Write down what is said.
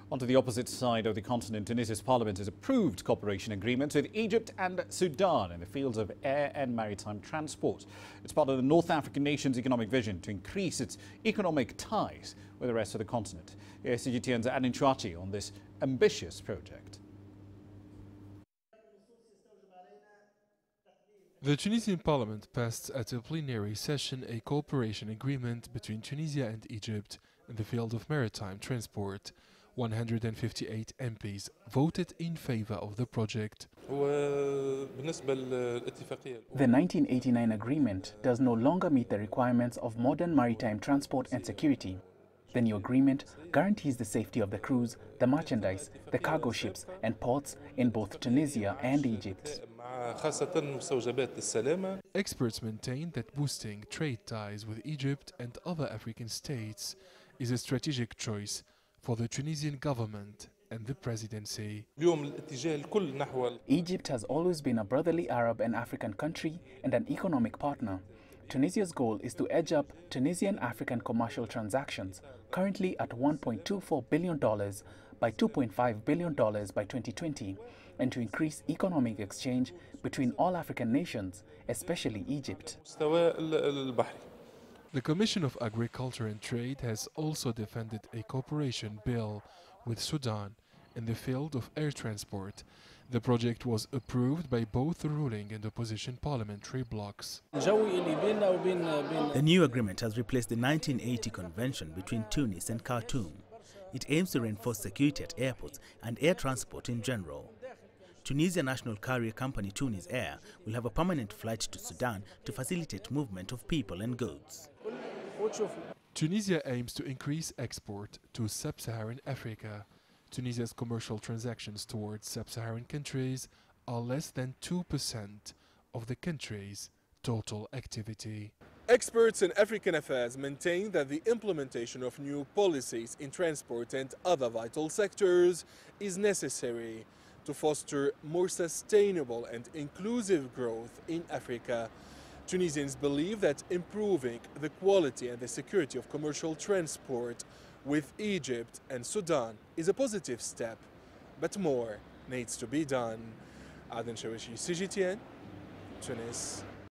Onto the opposite side of the continent, Tunisia's parliament has approved cooperation agreements with Egypt and Sudan in the fields of air and maritime transport. It's part of the North African nation's economic vision to increase its economic ties with the rest of the continent. Here's CGTN's Anin Chouachi on this ambitious project. The Tunisian parliament passed at a plenary session a cooperation agreement between Tunisia and Egypt in the field of maritime transport. 158 MPs voted in favor of the project. The 1989 agreement does no longer meet the requirements of modern maritime transport and security. The new agreement guarantees the safety of the crews, the merchandise, the cargo ships and ports in both Tunisia and Egypt. Experts maintain that boosting trade ties with Egypt and other African states is a strategic choice for the Tunisian government and the presidency. Egypt has always been a brotherly Arab and African country and an economic partner. Tunisia's goal is to edge up Tunisian-African commercial transactions, currently at $1.24 billion by $2.5 billion by 2020, and to increase economic exchange between all African nations, especially Egypt. The Commission of Agriculture and Trade has also defended a cooperation bill with Sudan in the field of air transport. The project was approved by both the ruling and opposition parliamentary blocs. The new agreement has replaced the 1980 convention between Tunis and Khartoum. It aims to reinforce security at airports and air transport in general. Tunisia national carrier company Tunis Air will have a permanent flight to Sudan to facilitate movement of people and goods. Tunisia aims to increase export to sub-Saharan Africa. Tunisia's commercial transactions towards sub-Saharan countries are less than 2% of the country's total activity. Experts in African affairs maintain that the implementation of new policies in transport and other vital sectors is necessary to foster more sustainable and inclusive growth in Africa. Tunisians believe that improving the quality and the security of commercial transport with Egypt and Sudan is a positive step, but more needs to be done. Anin Chouachi, CGTN, Tunis.